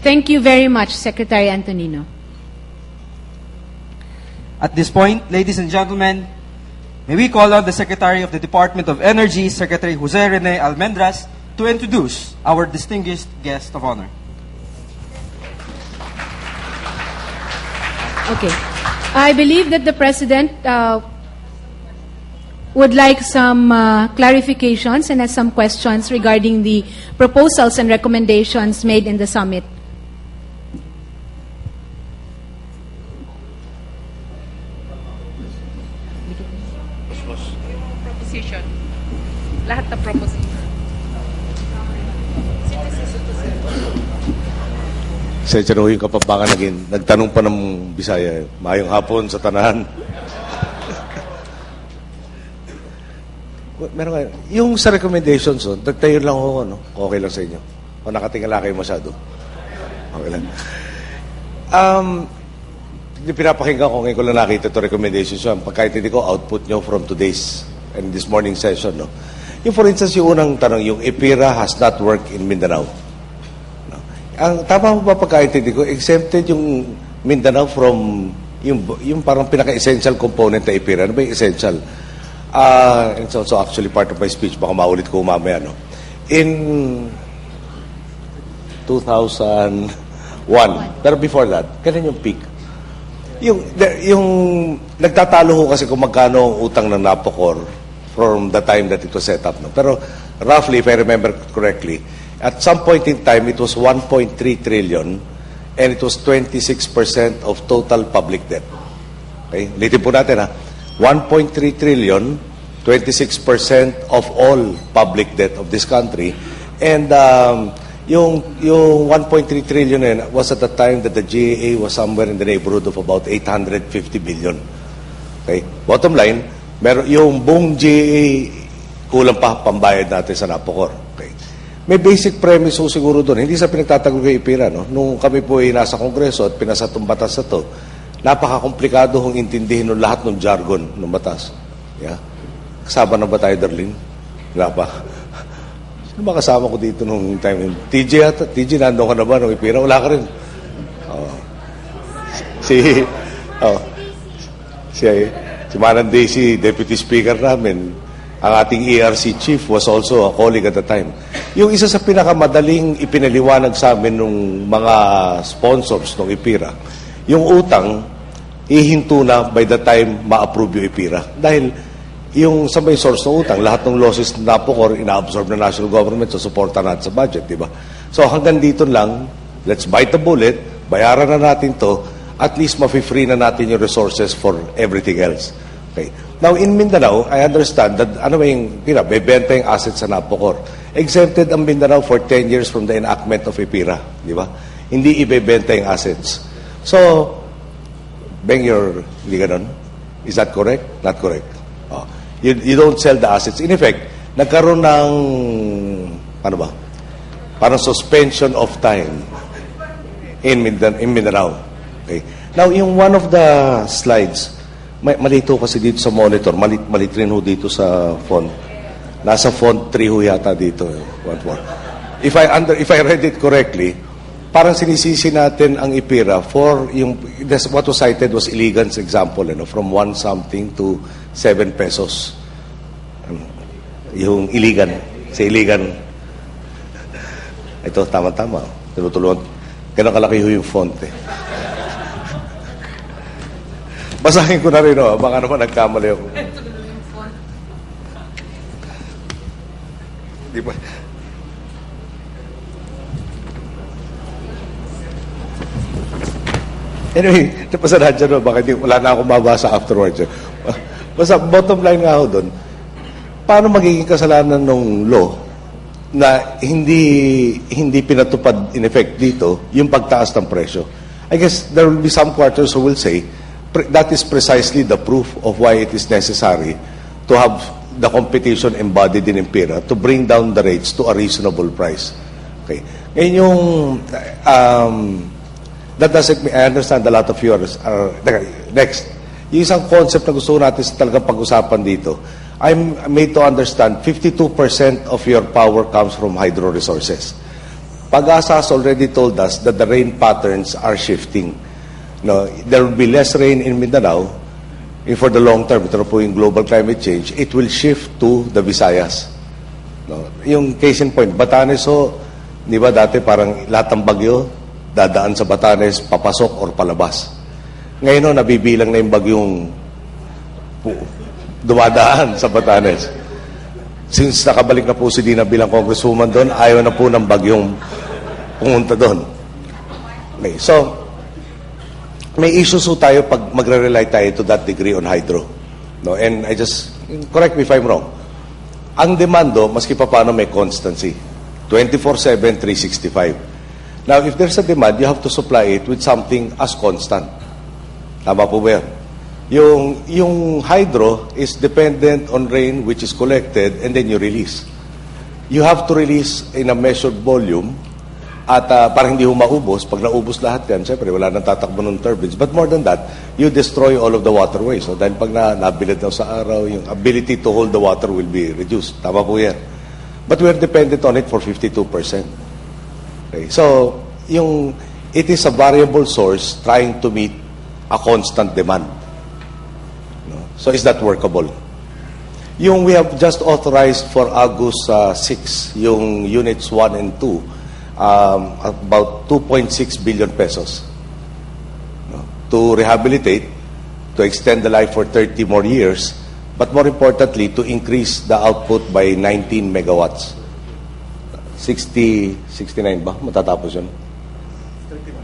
Thank you very much, Secretary Antonino. At this point, ladies and gentlemen, may we call on the Secretary of the Department of Energy, Secretary Jose Rene Almendras, to introduce our distinguished guest of honor. Okay. I believe that the President would like some clarifications and has some questions regarding the proposals and recommendations made in the summit. Proposition. Lahat na proposition. Sa Chanuhin Kapampangan nagtanong pa ng Bisaya, mayong hapon sa tanahan. Meron kayo. Yung sa recommendations, tayo lang ako, no? Okay lang sa inyo. O nakatingala kayo masyado. Okay lang. Pinapakinggan ko ngayon ko lang nakita ito recommendations yun. Pagkaintindi ko, output nyo from today's and this morning session, no? Yung for instance, yung unang tanong, yung EPIRA has not worked in Mindanao. No? Ang tama mo ba pagkaintindi ko, exempted yung Mindanao from yung parang pinaka-essential component na EPIRA. Ano ba yung essential? It's also actually part of my speech. Baka maulit ko mamaya, no? In 2001, pero before that, kailan yung peak? Yung nagtatalo ko kasi kung magkano ang utang ng Napocor from the time that it was set up, no? Pero roughly, if I remember correctly, at some point in time, it was 1.3 trillion and it was 26% of total public debt. Okay? Ulitin po natin, ha? 1.3 trillion, 26% of all public debt of this country. And yung 1.3 trillion was at the time that the GAA was somewhere in the neighborhood of about 850 billion. Okay? Bottom line, yung buong GAA kulang pa pambayad natin sa Napocor. Okay? May basic premise po siguro doon. Hindi sa pinagtatago kay IPIRA, no? Nung kami po ay nasa Kongreso at pinasa itong batas na to, napaka-komplikado hong intindihin ng lahat ng jargon ng batas. Yeah? Kasama na ba tayo, Darlene? Wala pa. Sino ba kasama ko dito nung time? TJ, nandun ka na ba nung IPIRA? Wala ka rin. Si Manang Daisy, Deputy Speaker namin, ang ating ERC Chief was also a colleague at the time. Yung isa sa pinakamadaling ipinaliwanag sa amin ng mga sponsors ng IPIRA, yung utang, ihinto na by the time ma-approve yung IPIRA. Dahil yung sa may source ng utang, lahat ng losses na Napocor, ina-absorb ng national government sa suporta natin sa budget, di ba? So hanggang dito lang, let's bite the bullet, bayaran na natin to, at least ma-free na natin yung resources for everything else. Okay. Now, in Mindanao, I understand that, bebenta yung assets sa Napocor. Exempted ang Mindanao for 10 years from the enactment of IPIRA, di ba? Hindi ibebenta yung assets. So, Beng, hindi ganon? Is that correct? Not correct. You don't sell the assets. In effect, nagkaroon ng, parang suspension of time in Mindanao. Okay. Now, yung one of the slides, malito kasi dito sa monitor, malit rin ho dito sa font. Nasa font 3 ho yata dito. If I read it correctly, parang sinisisi natin ang IPIRA for what was cited was Iligan's example, from 1 something to 7 pesos. Yung Iligan. Sa Iligan. Ito, tama-tama. Tinutulungan. Ganun kalaki ho yung font, Basahin ko na rin, baka naman nagkamali ako. Di ba? Anyway, napasalahan dyan, baka wala na akong mabasa afterwards. Basta bottom line nga ako doon, paano magiging kasalanan ng law na hindi pinatupad in effect dito yung pagtaas ng presyo? I guess there will be some quarters who will say, that is precisely the proof of why it is necessary to have the competition embodied in IPIRA to bring down the rates to a reasonable price. Okay. Ngayon yung, that doesn't mean, I understand a lot of yours are, next, yung isang concept na gusto natin talagang pag-usapan dito, I'm made to understand 52% of your power comes from hydro resources. Pag-asa has already told us that the rain patterns are shifting. No, there will be less rain in Mindanao. For the long term, ito na po yung global climate change, it will shift to the Visayas. No, yung case in point, Batanes ho, di ba dati parang lahat ng bagyo, dadaan sa Batanes, papasok or palabas. Ngayon ho, nabibilang na yung bagyong dumadaan sa Batanes. Since nakabalik na po si Dina bilang congresswoman doon, ayaw na po ng bagyong pumunta doon. Okay, so, may issues po tayo pag magre-rely tayo to that degree on hydro. No? And I just, correct me if I'm wrong, ang demando, maski pa paano may constancy. 24/7, 365. Now, if there's a demand, you have to supply it with something as constant. Tama po ba yan? Yung hydro is dependent on rain which is collected and then you release. You have to release in a measured volume at para hindi maubos. Pag naubos lahat yan, syempre wala nang tatakbo ng turbines. But more than that, you destroy all of the waterways. So, dahil pag nabilad daw sa araw, yung ability to hold the water will be reduced. Tama po yan. But we're dependent on it for 52%. Okay. So, it is a variable source trying to meet a constant demand. No? So, is that workable? We have just authorized for August 6, yung units 1 and 2, about 2.6 billion pesos, no, to rehabilitate, to extend the life for 30 more years, but more importantly, to increase the output by 19 megawatts. 69 ba? Matatapos yun? 31.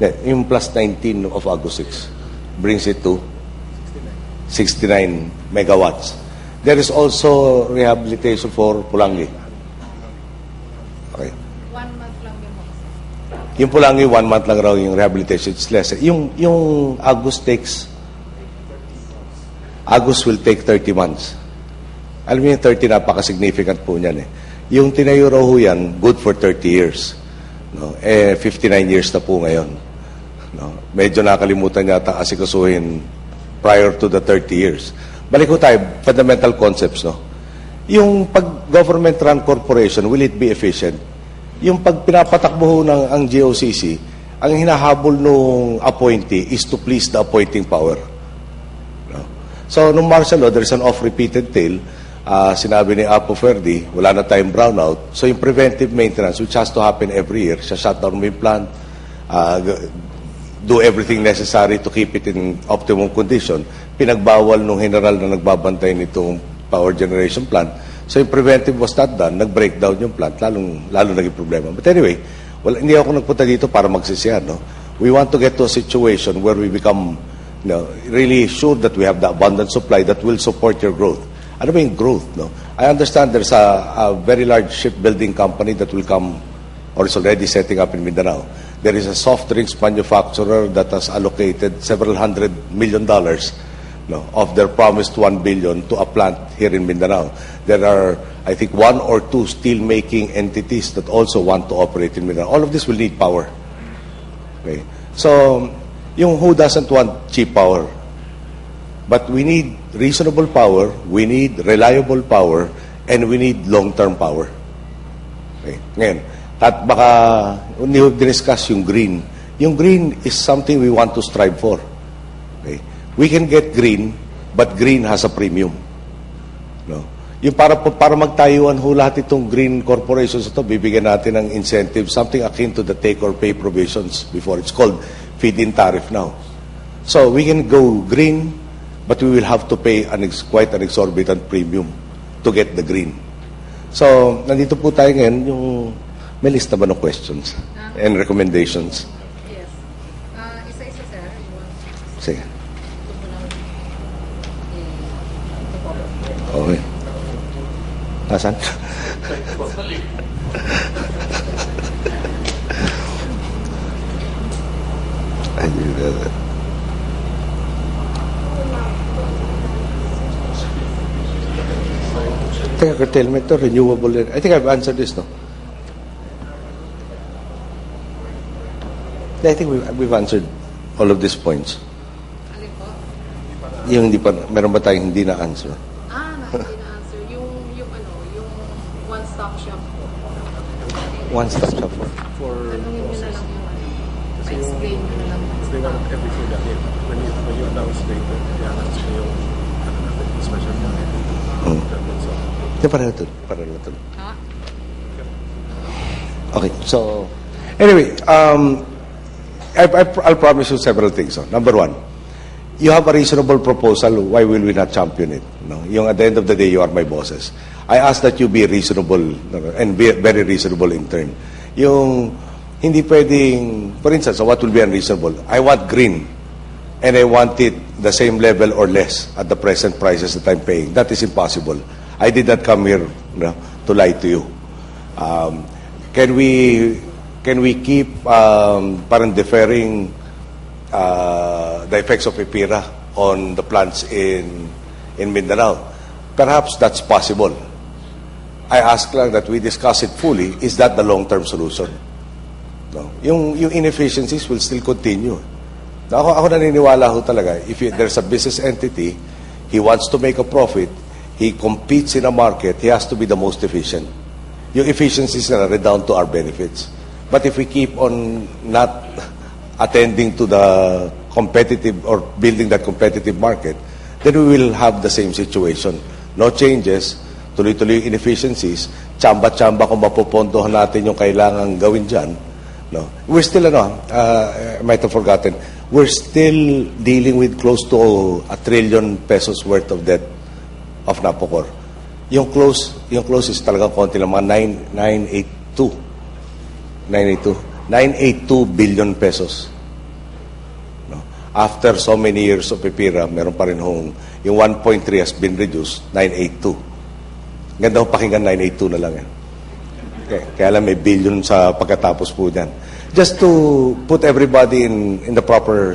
Yeah, yung plus 19 of August 6 brings it to 69 megawatts. There is also rehabilitation for Pulangi. Okay. Yung Pulangi, 1 month lang raw yung rehabilitation. It's less. Yung August will take 30 months. Alam mo yung 30, napaka-significant po niyan eh. Yung tinayo raw ho yan, good for 30 years. No? 59 years na po ngayon. No? Medyo nakalimutan yata asikasuhin prior to the 30 years. Balik ko tayo, fundamental concepts. No? Yung pag-government-run corporation, will it be efficient? Yung pag pinapatakbo ho ng ang GOCC, ang hinahabol nung appointee is to please the appointing power. No? So, nung martial law, there's an oft-repeated tale. Sinabi ni Apo Ferdi, wala na tayong brownout. So, yung preventive maintenance, which has to happen every year, siya shutdown mo yung plant, do everything necessary to keep it in optimum condition. Pinagbawal nung general na nagbabantay nitong power generation plant. So yung preventive was not done, nag-breakdown yung plant, lalo naging problema. But anyway, hindi ako nagpunta dito para magsisiyan. No? We want to get to a situation where we become really sure that we have the abundant supply that will support your growth. Ano ba yung growth? No? I understand there's a very large shipbuilding company that will come or is already setting up in Mindanao. There is a soft drinks manufacturer that has allocated several $100 million of their promised 1 billion to a plant here in Mindanao. There are, I think, 1 or 2 steel-making entities that also want to operate in Mindanao. All of this will need power. Okay. So, who doesn't want cheap power? But we need reasonable power, we need reliable power, and we need long-term power. Okay. Ngayon, at baka hindi ko discuss yung green. Yung green is something we want to strive for. Okay. We can get green, but green has a premium. No? Yung para magtayuan ho lahat itong green corporations ito, bibigyan natin ng incentive, something akin to the take or pay provisions before. It's called feed-in tariff now. So we can go green, but we will have to pay quite an exorbitant premium to get the green. So, nandito po tayo ngayon, may lista ba ng questions and recommendations? Yes. Isa-isa, sir. Sige. Okay. Nasaan? Teka, curtailment to, renewable. I think I've answered this, no? I think we've answered all of these points. Alin po? Yung hindi pa, meron ba tayong hindi na-answer? Hindi na-answer. Yung one-stop shop po. One-stop shop for. Tanungin nyo na lang yung pa-explain nyo na lang. They want everything that in. When you announce later, i-announce mo yung special market. That's all. Di, pareho to. Pareho to. Ha? Okay, so anyway, I'll promise you several things. Number one, you have a reasonable proposal. Why will we not champion it? No, yung at the end of the day, you are my bosses. I ask that you be reasonable and be very reasonable in turn. Yung hindi pwedeng, for instance, what will be unreasonable? I want green, and I want it the same level or less at the present prices that I'm paying. That is impossible. I did not come here to lie to you. Can we keep parang deferring the effects of EPIRA on the plants in Mindanao? Perhaps that's possible. I ask lang that we discuss it fully. Is that the long-term solution? No. Yung inefficiencies will still continue. Ako naniniwala ho talaga, if there's a business entity, he wants to make a profit, he competes in a market, he has to be the most efficient. Yung efficiencies na redound to our benefits. But if we keep on not attending to the competitive or building that competitive market, then we will have the same situation. No changes, tuloy-tuloy inefficiencies, tsamba-tsamba kung mapupuntohan natin yung kailangan gawin dyan. No? We're still, I might have forgotten, we're still dealing with close to 1 trillion pesos worth of debt of Napocor. Yung close is talagang konti lang, mga 982 billion pesos. No? After so many years of EPIRA, meron pa rin yung 1.3 has been reduced, 982. Ganda ho pakinggan, 982 na lang yan. Okay. Kaya lang may billion sa pagkatapos po dyan. Just to put everybody in the proper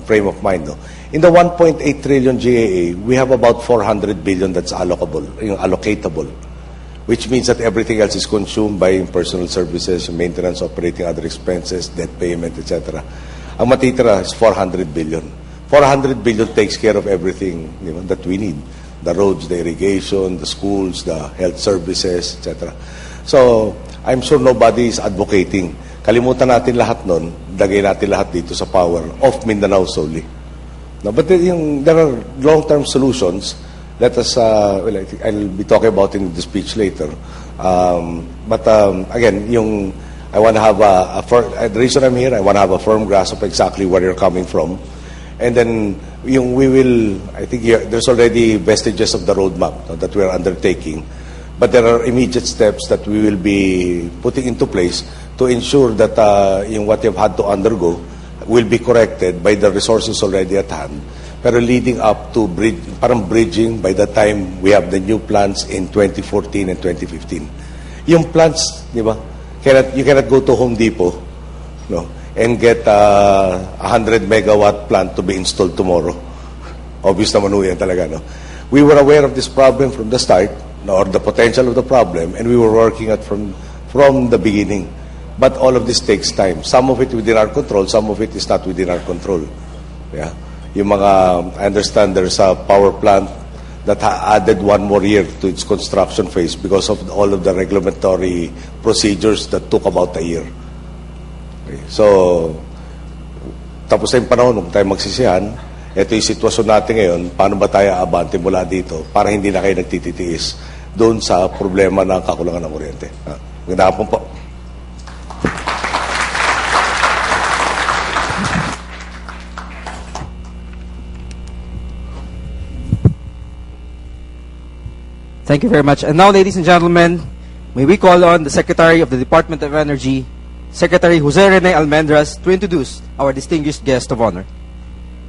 frame of mind. No? In the 1.8 trillion GAA, we have about 400 billion that's allocatable, which means that everything else is consumed by personal services, maintenance, operating other expenses, debt payment, etc. Ang matitira is 400 billion. 400 billion takes care of everything that we need. The roads, the irrigation, the schools, the health services, etc. So, I'm sure nobody is advocating. Kalimutan natin lahat nun, lagay natin lahat dito sa power of Mindanao solely. No, but there are long-term solutions. Let us, I'll be talking about in the speech later. But again, I want to have the reason I'm here, I want to have a firm grasp of exactly where you're coming from. And then, we will, I think there's already vestiges of the roadmap that we are undertaking. But there are immediate steps that we will be putting into place to ensure that what you've had to undergo will be corrected by the resources already at hand. Pero leading up to bridging by the time we have the new plants in 2014 and 2015. Yung plants, di ba? You cannot go to Home Depot, no, and get a 100 megawatt plant to be installed tomorrow. Obvious naman yan talaga, no? We were aware of this problem from the start, no, or the potential of the problem, and we were working at from the beginning. But all of this takes time. Some of it within our control, some of it is not within our control. Yeah. I understand there's a power plant that added 1 more year to its construction phase because of all of the regulatory procedures that took about a year. Okay. So, tapos na yung panahon, kung tayo magsisihan, ito yung sitwasyon natin ngayon, paano ba tayo aabante mula dito para hindi na kayo nagtititiis doon sa problema ng kakulangan ng kuryente. Magandang hapon po. Thank you very much. And now, ladies and gentlemen, may we call on the Secretary of the Department of Energy, Secretary Jose Rene Almendras, to introduce our distinguished guest of honor.